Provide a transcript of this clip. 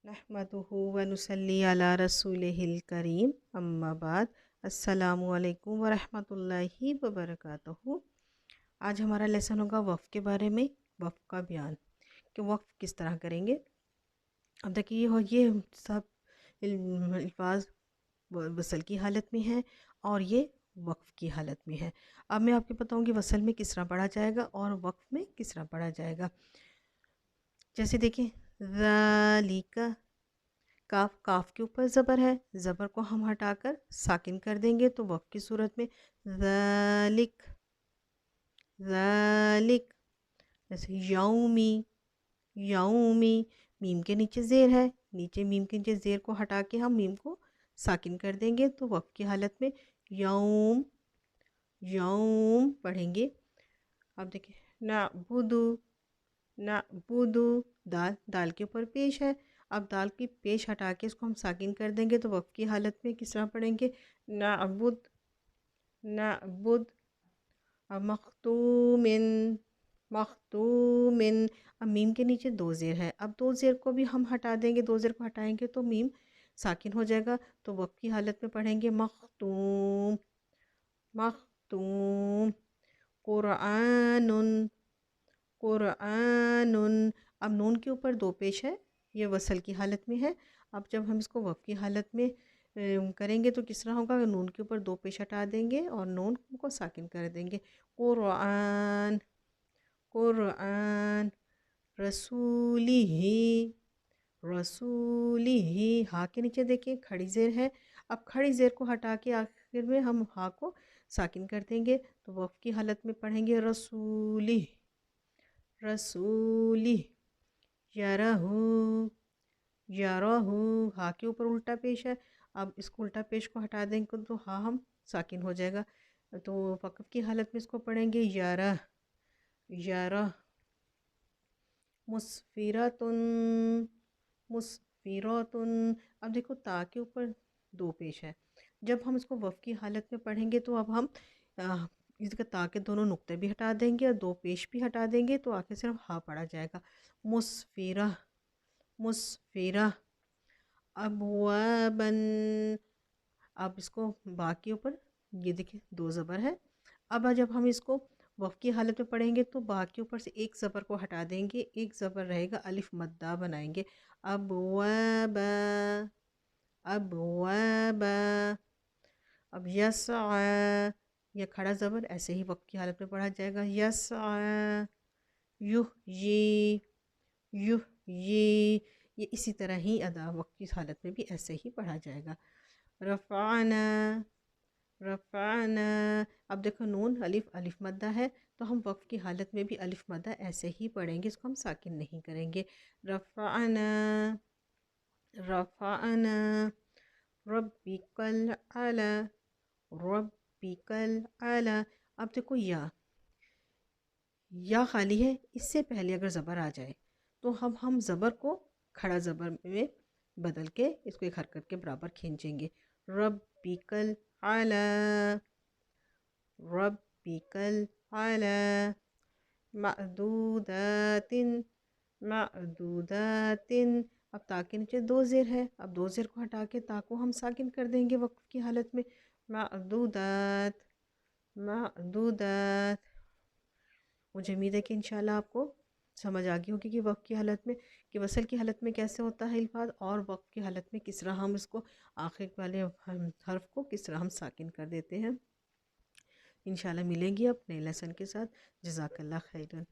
नहमदुहु व नुसल्ली अला रसूलिहिल करीम अम्मा बाद अस्सलामु अलैकुम व रहमतुल्लाहि व बरकातुहू। आज हमारा लेसन होगा वक़्फ़ के बारे में, वक़्फ़ का बयान कि वक़्फ़ किस तरह करेंगे। अब देखिए ये सब अल्फाज वसल की हालत में है और ये वक़्फ़ की हालत में है। अब मैं आपको बताऊंगी वसल में किस तरह पढ़ा जाएगा और वक़्फ़ में किस तरह पढ़ा जाएगा। जैसे देखिए ज़ालिका, काफ काफ के ऊपर ज़बर है, ज़बर को हम हटाकर साकिन कर देंगे तो वक़्फ़ की सूरत में ज़ालिक ज़ालिक। जैसे यौमी यौमी, मीम के नीचे ज़ेर है, नीचे मीम के नीचे ज़ेर को हटा के हम मीम को साकिन कर देंगे तो वक़्फ़ की हालत में यौम यौम पढ़ेंगे। अब देखिए नाबुदु नाबुदु, दाल दाल के ऊपर पेश है, अब दाल की पेश हटा के इसको हम साकिन कर देंगे तो वक़्फ़ की हालत में किस तरह पढ़ेंगे नाबुद नाबुद। अब मख्तूमिन मख्तूमिन, अब मीम के नीचे दो ज़ेर है, अब दो ज़ेर को भी हम हटा देंगे, दो ज़ेर को हटाएंगे तो मीम साकिन हो जाएगा तो वक़्फ़ की हालत में पढ़ेंगे मख्तूम मख्तूम। क़ुरआनुन क़ुरआनुन, अब नून के ऊपर दो पेश है, ये वसल की हालत में है। अब जब हम इसको वक़्फ़ की हालत में करेंगे तो किस तरह होगा, नून के ऊपर दो पेश हटा देंगे और नून को साकिन कर देंगे। क़ुरआन क़ुरआन। रसूलिही रसूलिही, हा के नीचे देखिए खड़ी ज़ेर है, अब खड़ी ज़ेर को हटा के आखिर में हम हा को साकिन कर देंगे तो वक़्फ़ की हालत में पढ़ेंगे रसूली रसूली। यरहू यरहू, हा के ऊपर उल्टा पेश है, अब इसको उल्टा पेश को हटा देंगे तो हा हम साकिन हो जाएगा तो वक़्फ़ की हालत में इसको पढ़ेंगे यरह यरह। मुस्फिरतुन मुस्फिरतुन, अब देखो ता के ऊपर दो पेश है, जब हम इसको वफ़्फ़ की हालत में पढ़ेंगे तो अब हम इसका ता के दोनों नुक्ते भी हटा देंगे और दो पेश भी हटा देंगे तो आखिर सिर्फ हा पढ़ा जाएगा मुस्फिरा मुस्फिरा। अबवाबन, अब इसको बा के ऊपर ये देखिए दो ज़बर है, अब जब हम इसको वफ़्फ़ की हालत में पढ़ेंगे तो बा के ऊपर से एक ज़बर को हटा देंगे, एक ज़बर रहेगा, अलिफ मद्दा बनाएंगे अबवाबा अबवाबा। अब यस्आ, यह खड़ा ज़बर ऐसे ही वक़्फ़ की हालत में पढ़ा जाएगा यस्आ। युहयी युहयी, ये इसी तरह ही अदा वक़्फ़ की हालत में भी ऐसे ही पढ़ा जाएगा। रफ़ाना रफ़ाना, अब देखो नून अलिफ अलिफ मद्दा है तो हम वक़्फ़ की हालत में भी अलिफ मद्दा ऐसे ही पढ़ेंगे, इसको हम साकिन नहीं करेंगे। रफ़ाना रफ़ाना। रब्बिकल आला रब्बिकल आला, अब देखो या खाली है, इससे पहले अगर ज़बर आ जाए तो हम ज़बर को खड़ा ज़बर में बदल के इसको एक हरकत के बराबर खींचेंगे रब्बिकल आला रब्बिकल आला। मअदूदातिन मअदूदातिन, अब ता के नीचे दो ज़ेर है, अब दो ज़ेर को हटा के ता को हम साकिन कर देंगे वक़्फ़ की हालत में मअदूदात मअदूदात। मुझे उम्मीद है कि इंशाल्लाह आपको समझ आ गई होगी कि वक़्फ़ की हालत में कि वसल की हालत में कैसे होता है अल्फाज और वक़्फ़ की हालत में किस तरह हम इसको आखिर वाले हर्फ को किस तरह हम साकिन कर देते हैं। इंशाल्लाह मिलेंगी अब नए लेसन के साथ। जज़ाकल्लाह खैरन।